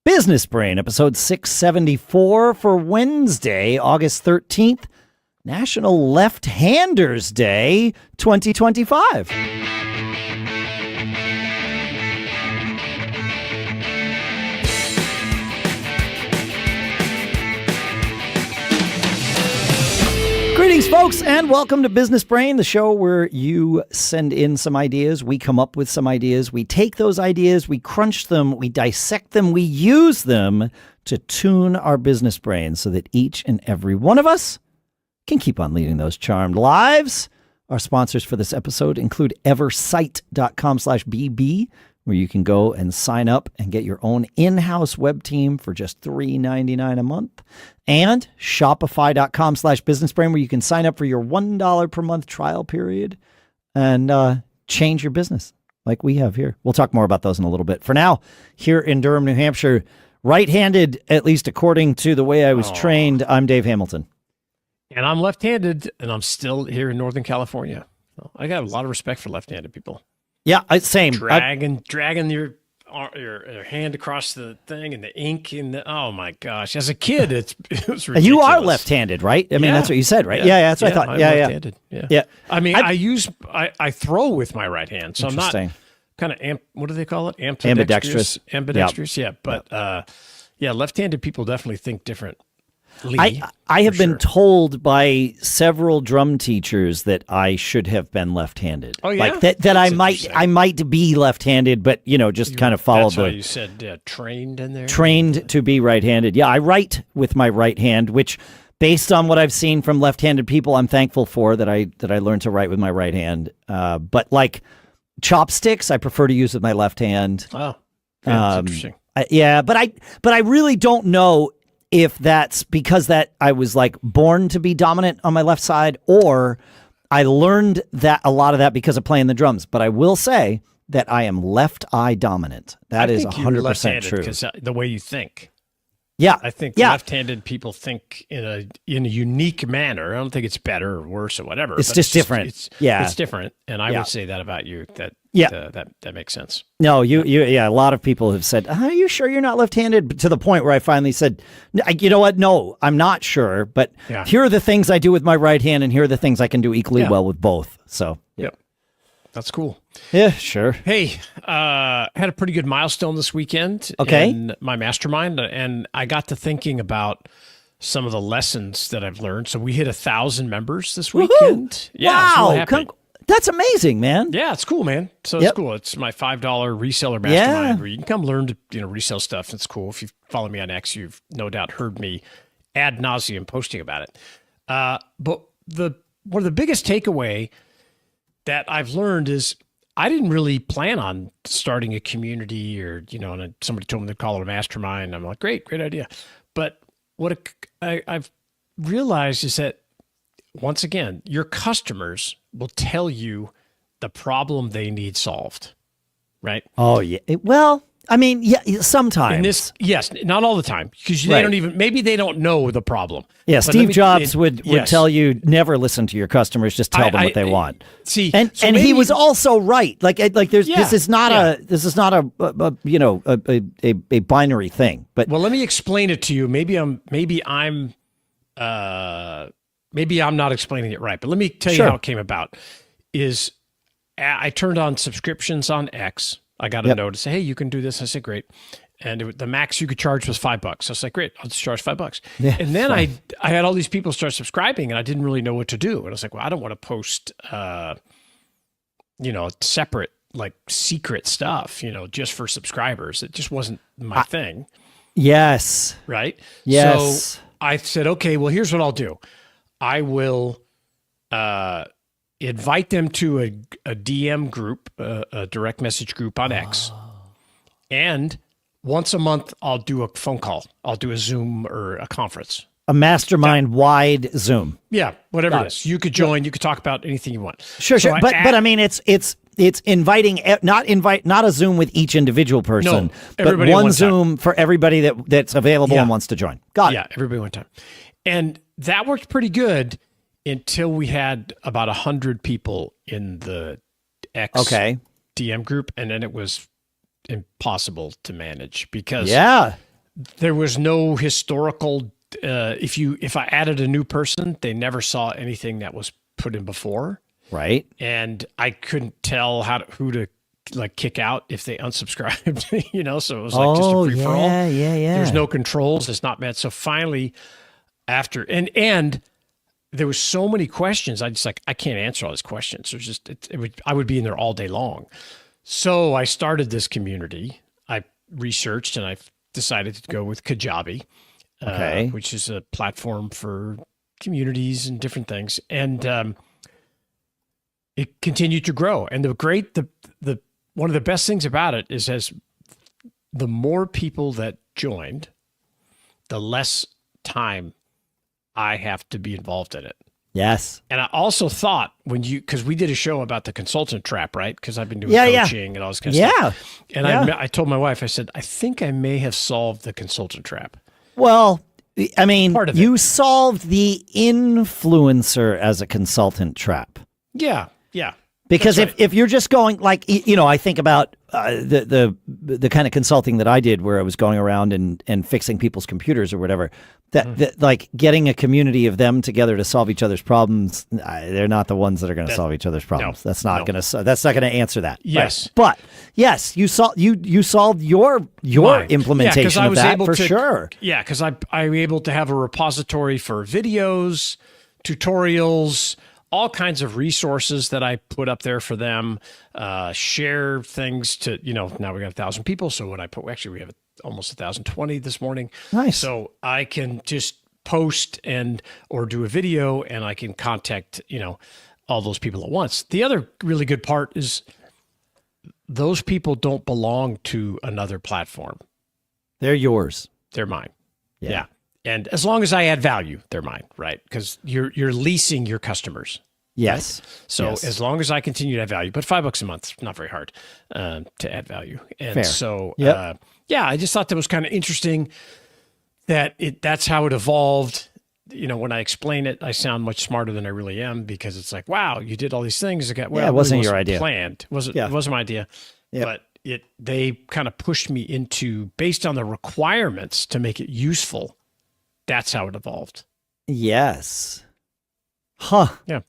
Business Brain, episode 674 for Wednesday, August 13th, National Lefthanders Day 2025. Greetings, folks, and welcome to Business Brain, the show where you send in some ideas, we come up with some ideas, we take those ideas, we crunch them, we dissect them, we use them to tune our business brain so that each and every one of us can keep on leading those charmed lives. Our sponsors for this episode include Eversite.com/BB, where you can go and sign up and get your own in-house web team for just $3.99 a month. And Shopify.com/businessbrain, where you can sign up for your $1 per month trial period and change your business like we have here. We'll talk more about those in a little bit. For now, here in Durham, New Hampshire, right-handed, at least according to the way I was trained, I'm Dave Hamilton. And I'm left-handed, and I'm still here in Northern California. So I got a lot of respect for left-handed people. Yeah, same. Dragging your hand across the thing and the ink and oh my gosh! As a kid, it was ridiculous. You are left-handed, right? I mean, that's what you said, right? Yeah, that's what I thought. I'm left-handed. Yeah. I mean, I throw with my right hand, so I'm not kind of what do they call it? Ambidextrous. Ambidextrous. Yep. Yeah, but left-handed people definitely think different. I have been told by several drum teachers that I should have been left-handed. Oh yeah, like that I might be left-handed, but just kind of follow that's why you said trained in there. Trained to be right-handed. Yeah, I write with my right hand, which, based on what I've seen from left-handed people, I'm thankful for that I learned to write with my right hand. But like chopsticks, I prefer to use with my left hand. Oh, that's interesting. But I really don't know if that's because that I was like born to be dominant on my left side, or I learned that a lot of that because of playing the drums. But I will say that I am left eye dominant. That is 100% true. Because the way you think. Yeah, I think left-handed people think in a unique manner. I don't think it's better or worse or whatever. It's just different. It's different, and I would say that about you. That makes sense. No, a lot of people have said, "Are you sure you're not left-handed?" But to the point where I finally said, "You know what? No, I'm not sure. But here are the things I do with my right hand, and here are the things I can do equally well with both." So, yep. That's cool. Yeah, sure. Hey, had a pretty good milestone this weekend in my mastermind, and I got to thinking about some of the lessons that I've learned. So we hit 1,000 members this weekend. Woohoo! Yeah, wow, that's amazing, man. Yeah, it's cool, man. So it's cool. It's my $5 reseller mastermind where you can come learn to resell stuff. It's cool. If you follow me on X, you've no doubt heard me ad nauseum posting about it. But one of the biggest takeaway that I've learned is I didn't really plan on starting a community or, and somebody told me to call it a mastermind. I'm like, great idea. But what I've realized is that, once again, your customers will tell you the problem they need solved, right? Oh, yeah. Well, I mean, sometimes. Yes, not all the time, because they don't maybe they don't know the problem. Yeah, but Steve Jobs would tell you never listen to your customers, just tell them what they want. See, and he was also right. This is not a binary thing. But well, let me explain it to you. Maybe I'm not explaining it right, but let me tell you how it came about. Is I turned on subscriptions on X. I got a notice, hey, you can do this. I said, great. And the max you could charge was $5. I was like, great, I'll just charge $5. Yeah, and then I had all these people start subscribing, and I didn't really know what to do. And I was like, well, I don't want to post, separate, like secret stuff, just for subscribers. It just wasn't my thing. Yes. Right? Yes. So I said, okay, well, here's what I'll do. I will invite them to a DM group, a direct message group on X. And once a month, I'll do a phone call. I'll do a Zoom or a conference. A mastermind-wide Zoom. Yeah, whatever it is. You could join. You could talk about anything you want. Sure. But I mean, it's inviting, not a Zoom with each individual person, but one Zoom for everybody that's available and wants to join. Got it. Yeah, everybody one time. And that worked pretty good until we had about 100 people in the X DM group, and then it was impossible to manage because there was no historical. If I added a new person, they never saw anything that was put in before. Right. And I couldn't tell who to like kick out if they unsubscribed, so it was like just a free for all. Yeah. There's no controls. It's not meant. So finally after, and there was so many questions. I can't answer all these questions. There's just, I would be in there all day long. So I started this community. I researched and I decided to go with Kajabi, which is a platform for communities and different things. And, it continued to grow. And the one of the best things about it is as the more people that joined, the less time I have to be involved in it. Yes. And I also thought because we did a show about the consultant trap, right? Because I've been doing coaching and all this kind of stuff. And I told my wife, I said, I think I may have solved the consultant trap. Well, I mean, you solved the influencer as a consultant trap. Yeah. Because if you're just going like, I think about the kind of consulting that I did where I was going around and fixing people's computers or whatever, that like getting a community of them together to solve each other's problems, they're not the ones that are going to solve each other's problems. That's not going to answer that. Yes. Right? But yes, you solved your implementation of that for sure. Yeah. Because I'm able to have a repository for videos, tutorials, all kinds of resources that I put up there for them, share things to, now we got 1,000 people. So when we have almost 1,020 this morning. Nice. So I can just post or do a video and I can contact, all those people at once. The other really good part is those people don't belong to another platform. They're yours. They're mine. Yeah. And as long as I add value, they're mine, right? Because you're leasing your customers. Yes. Right? So as long as I continue to add value, but $5 a month, not very hard to add value. And fair. So, I just thought that was kind of interesting that that's how it evolved. When I explain it, I sound much smarter than I really am because it's like, wow, you did all these things. It wasn't your idea. Planned. It wasn't my idea. Yep. But they kind of pushed me into, based on the requirements to make it useful. That's how it evolved. Yes. Huh. Yeah.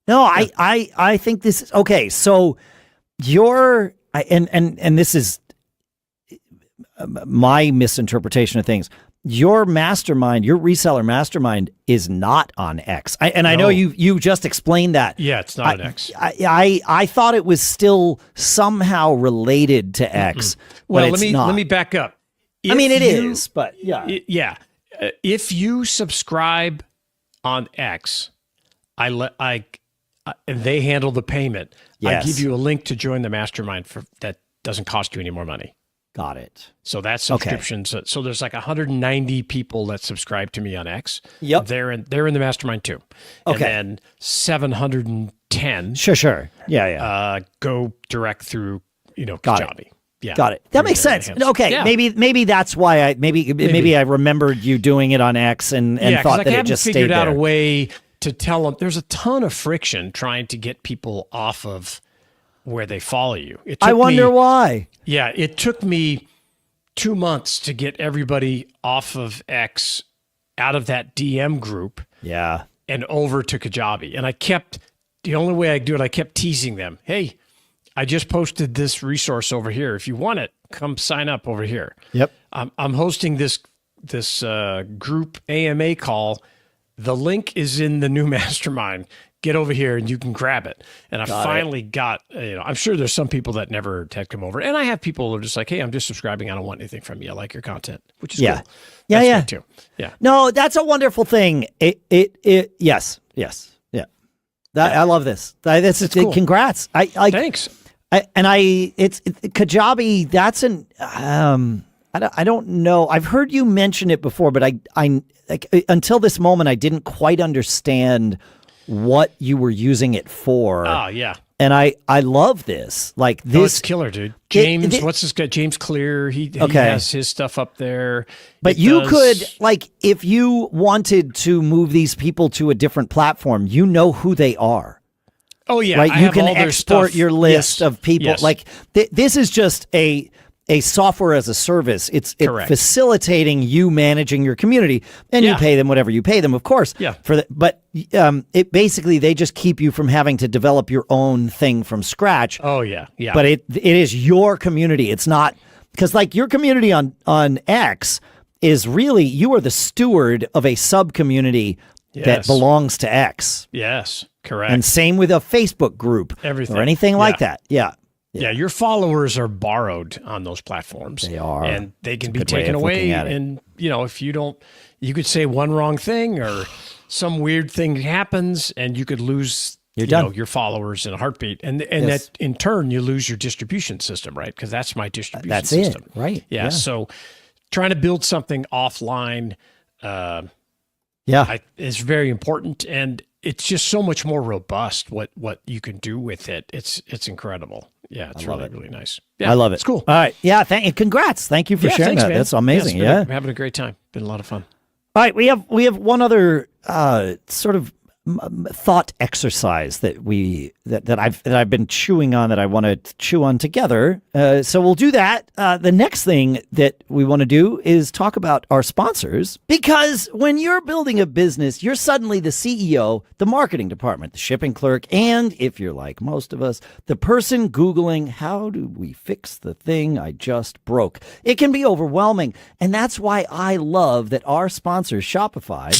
No, yeah. I think this is okay. So and this is my misinterpretation of things. Your mastermind, your reseller mastermind is not on X. I know you just explained that. Yeah, it's not on X. I thought it was still somehow related to X. Mm-hmm. Well, let me back up. It is, but yeah. If you subscribe on X, and they handle the payment. Yes. I give you a link to join the mastermind that doesn't cost you any more money. Got it. So that's subscriptions. Okay. So there's like 190 people that subscribe to me on X. Yep. They're in the mastermind too. Okay. And then 710. Sure. Yeah. Go direct through, Kajabi. Yeah. Got it. That makes sense. Okay. Yeah. Maybe that's why I remembered you doing it on X and thought that it just stayed there. I haven't figured out a way to tell them. There's a ton of friction trying to get people off of where they follow you. I wonder why. Yeah. It took me 2 months to get everybody off of X, out of that DM group. Yeah. And over to Kajabi. And the only way I do it, I kept teasing them. Hey, I just posted this resource over here. If you want it, come sign up over here. Yep. I'm hosting this group AMA call. The link is in the new mastermind. Get over here and you can grab it. And I finally got, I'm sure there's some people that never had come over. And I have people who are just like, hey, I'm just subscribing. I don't want anything from you. I like your content, which is cool. Yeah. Me too. Yeah. No, that's a wonderful thing. Yes. Yeah. I love this. That's cool. Congrats. Thanks. It's Kajabi. That's I don't know. I've heard you mention it before, but I until this moment I didn't quite understand what you were using it for. Oh yeah. And I love this. Like this, it's killer, dude. James, what's this guy? James Clear. He has his stuff up there. But you could, like, if you wanted to move these people to a different platform, you know who they are. Oh yeah, right. You can export your list of people. Yes. Like this is just a software as a service. It's Correct. facilitating you managing your community, and you pay them whatever you pay them, of course. Yeah. But it basically, they just keep you from having to develop your own thing from scratch. Oh yeah. Yeah. But it is your community. It's not, because like your community on X is really, you are the steward of a sub community that belongs to X. Yes. Correct. And same with a Facebook group or anything like that. Yeah. Yeah, your followers are borrowed on those platforms. They are. And they can be taken away. And, if you don't, you could say one wrong thing or some weird thing happens and you could lose your followers in a heartbeat. And that in turn, you lose your distribution system, right? Because that's my distribution system. It, right. Yeah. So trying to build something offline is very important. And it's just so much more robust what you can do with it. It's incredible. Yeah, it's really nice. Yeah, I love it. It's cool. All right. Yeah, congrats. Thank you for sharing that. Man. That's amazing. I'm having a great time. Been a lot of fun. All right, we have one other sort of thought exercise that I've been chewing on, that I want to chew on together. So we'll do that. The next thing that we want to do is talk about our sponsors, because when you're building a business, you're suddenly the CEO, the marketing department, the shipping clerk, and if you're like most of us, the person Googling, how do we fix the thing I just broke? It can be overwhelming. And that's why I love that our sponsor, Shopify,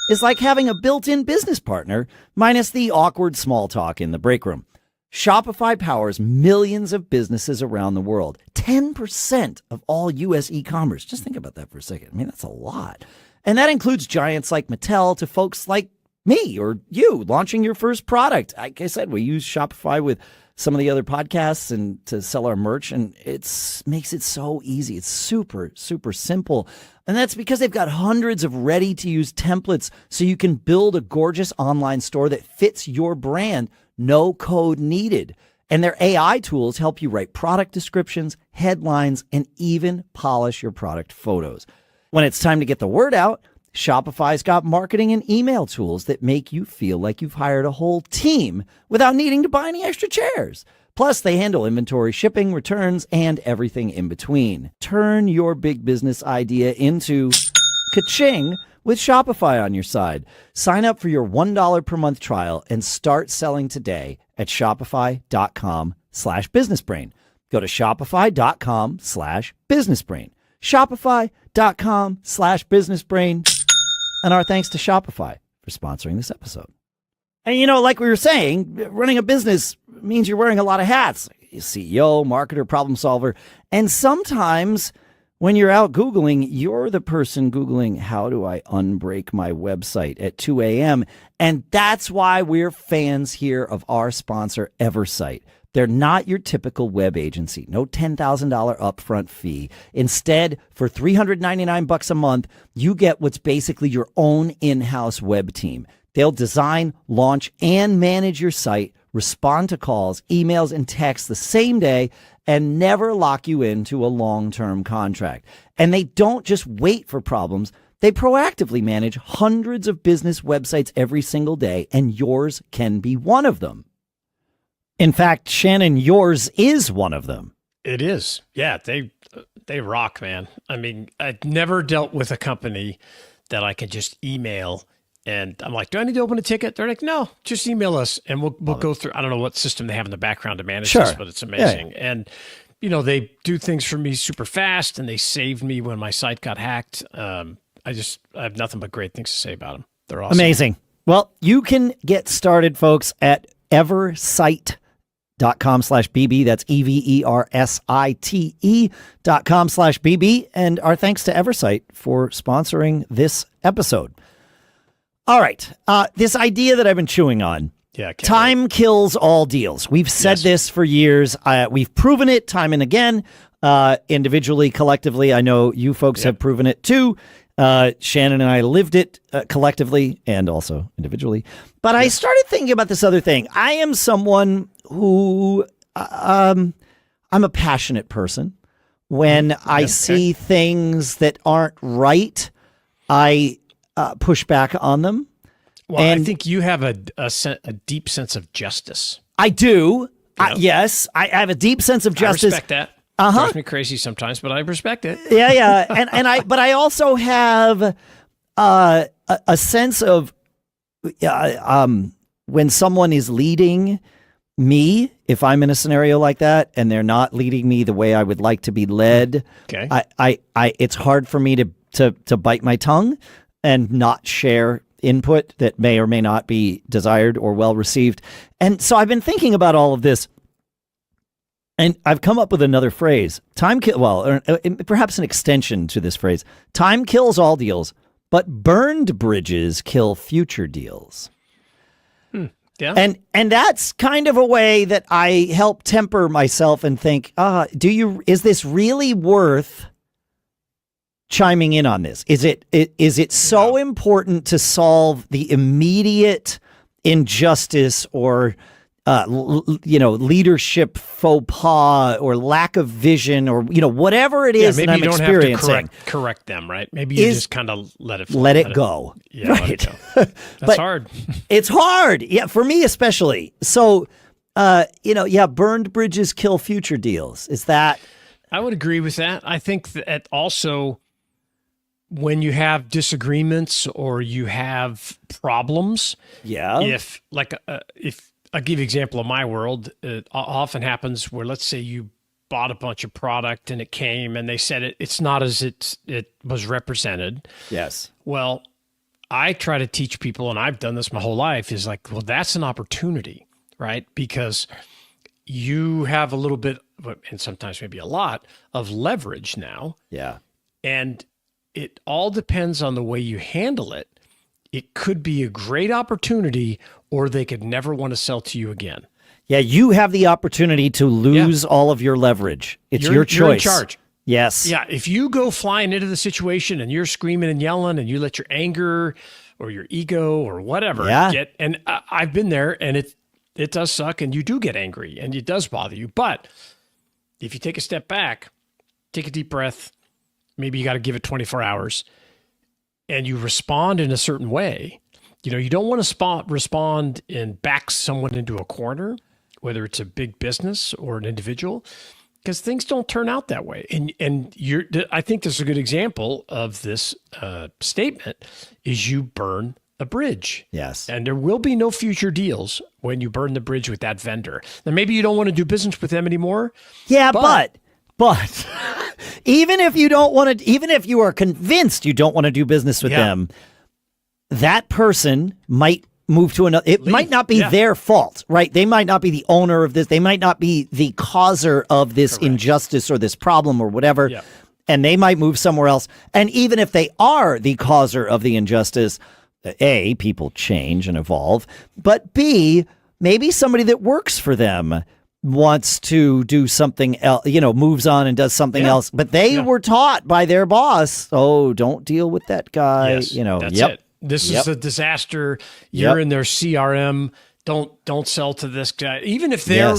is like having a built-in business partner, minus the awkward small talk in the break room. Shopify powers millions of businesses around the world. 10% of all U.S. e-commerce. Just think about that for a second. I mean, that's a lot. And that includes giants like Mattel to folks like me or you launching your first product. Like I said, we use Shopify with some of the other podcasts and to sell our merch, and it makes it so easy. It's super, super simple. And that's because they've got hundreds of ready-to-use templates so you can build a gorgeous online store that fits your brand. No code needed. And their AI tools help you write product descriptions, headlines, and even polish your product photos. When it's time to get the word out, Shopify's got marketing and email tools that make you feel like you've hired a whole team without needing to buy any extra chairs. Plus, they handle inventory, shipping, returns, and everything in between. Turn your big business idea into ka-ching with Shopify on your side. Sign up for your $1 per month trial and start selling today at shopify.com/businessbrain. Go to shopify.com/businessbrain. Shopify.com/businessbrain. And our thanks to Shopify for sponsoring this episode. And, like we were saying, running a business means you're wearing a lot of hats. CEO, marketer, problem solver. And sometimes when you're out Googling, you're the person Googling, how do I unbreak my website at 2 a.m.? And that's why we're fans here of our sponsor, Eversite. They're not your typical web agency. No $10,000 upfront fee. Instead, for $399 a month, you get what's basically your own in-house web team. They'll design, launch, and manage your site, respond to calls, emails, and texts the same day, and never lock you into a long-term contract. And they don't just wait for problems. They proactively manage hundreds of business websites every single day, and yours can be one of them. In fact, Shannon, yours is one of them. It is. Yeah, they rock, man. I mean, I've never dealt with a company that I can just email and I'm like, do I need to open a ticket? They're like, no, just email us and we'll go through. I don't know what system they have in the background to manage this, but it's amazing. Yeah. And, they do things for me super fast and they saved me when my site got hacked. I have nothing but great things to say about them. They're awesome. Amazing. Well, you can get started, folks, at Eversite.com/BB. That's EVERSITE.com/BB. And our thanks to Eversite for sponsoring this episode. All right. This idea that I've been chewing on. Yeah. Time kills all deals. We've said this for years. We've proven it time and again, individually, collectively. I know you folks have proven it too. Shannon and I lived it collectively and also individually. But I started thinking about this other thing. I am someone who I'm a passionate person. When I see things that aren't right, I push back on them. Well, and I think you have a deep sense of justice. I do. Yes, I have a deep sense of justice. I respect that. Drives me crazy sometimes, but I respect it. Yeah. But I also have a sense of when someone is leading me, if I'm in a scenario like that and they're not leading me the way I would like to be led, okay. It's hard for me to bite my tongue and not share input that may or may not be desired or well received. And so I've been thinking about all of this, and I've come up with another phrase. Perhaps an extension to this phrase. Time kills all deals, but burned bridges kill future deals. Yeah. And that's kind of a way that I help temper myself and think, is this really worth chiming in on this? Is it so important to solve the immediate injustice or leadership faux pas or lack of vision or whatever it is that I'm experiencing? Maybe you don't have to correct them, right? Maybe you just kind of let it flow, let it go. Yeah, right. Let it go. That's hard. It's hard, yeah, for me especially. So, burned bridges kill future deals. Is that? I would agree with that. I think that also, when you have disagreements or you have problems, if I'll give you an example of my world, it often happens where, let's say you bought a bunch of product and it came and they said it's not as it was represented. Yes. Well, I try to teach people, and I've done this my whole life, is like, well, that's an opportunity, right? Because you have a little bit, and sometimes maybe a lot, of leverage now. Yeah. And it all depends on the way you handle it. It could be a great opportunity, or they could never want to sell to you again. Yeah, you have the opportunity to lose all of your leverage. It's your choice. You're in charge. Yes. Yeah, if you go flying into the situation and you're screaming and yelling and you let your anger or your ego or whatever get, and I've been there, and it does suck, and you do get angry and it does bother you. But if you take a step back, take a deep breath, maybe you got to give it 24 hours, and you respond in a certain way. You don't want to respond and back someone into a corner, whether it's a big business or an individual, because things don't turn out that way. And I think this is a good example of this statement is you burn a bridge. Yes. And there will be no future deals when you burn the bridge with that vendor. Now, maybe you don't want to do business with them anymore. Yeah, but even if you don't want to, even if you are convinced you don't want to do business with them, that person might move to another. It might not be their fault, right? They might not be the owner of this. They might not be the causer of this injustice or this problem or whatever. Yeah. And they might move somewhere else. And even if they are the causer of the injustice, A, people change and evolve, but B, maybe somebody that works for them wants to do something else, moves on and does something else, but they were taught by their boss, don't deal with that guy. That's it. This is a disaster. You're in their CRM. Don't sell to this guy, even if they're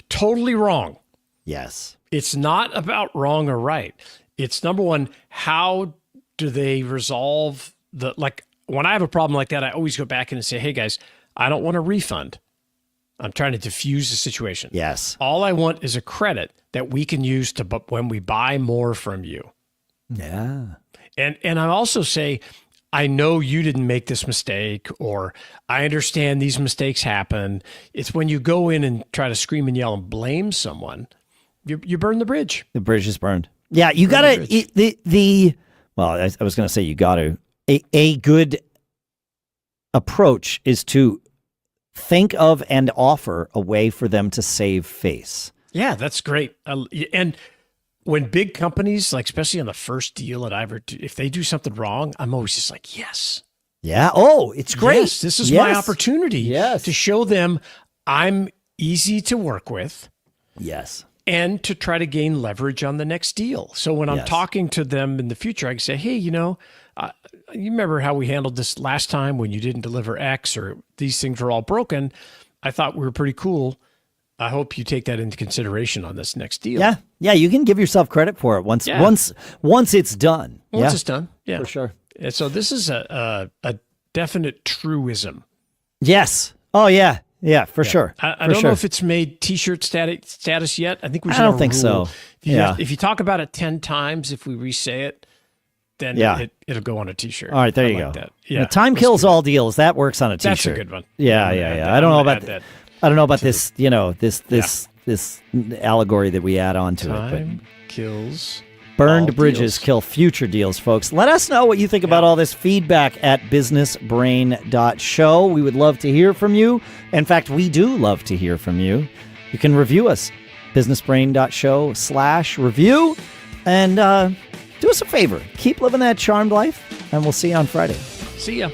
totally wrong. Yes. It's not about wrong or right. It's number one, how do they resolve when I have a problem like that, I always go back in and say, hey guys, I don't want a refund. I'm trying to diffuse the situation. Yes. All I want is a credit that we can use when we buy more from you. Yeah. And I also say, I know you didn't make this mistake, or I understand these mistakes happen. It's when you go in and try to scream and yell and blame someone, you burn the bridge. The bridge is burned. Yeah, you got to, I was going to say you got to, a good approach is to think of and offer a way for them to save face. Yeah, that's great. And when big companies, especially on the first deal that I ever do, if they do something wrong, I'm always just like, yes. Yeah. Oh, it's great. Yes, this is my opportunity to show them I'm easy to work with. Yes. And to try to gain leverage on the next deal. So when I'm talking to them in the future, I can say, hey, you remember how we handled this last time when you didn't deliver X or these things were all broken? I thought we were pretty cool. I hope you take that into consideration on this next deal. Yeah. Yeah, you can give yourself credit for it once it's done. Once it's done. Yeah. For sure. And so this is a definite truism. Yes. Oh, yeah. Yeah, for sure. I don't know if it's made T-shirt status yet. I think we should. I don't think so. If you talk about it 10 times, if we re-say it, then it'll go on a T-shirt. All right, there you go. That. Yeah, time kills all deals. That works on a T-shirt. That's a good one. Yeah. I don't know about that. I don't know about this. This allegory that we add on to it. Time kills. Burned bridges kill future deals, folks. Let us know what you think about all this. Feedback at businessbrain.show. We would love to hear from you. In fact, we do love to hear from you. You can review us, businessbrain.show/review. And do us a favor. Keep living that charmed life, and we'll see you on Friday. See ya.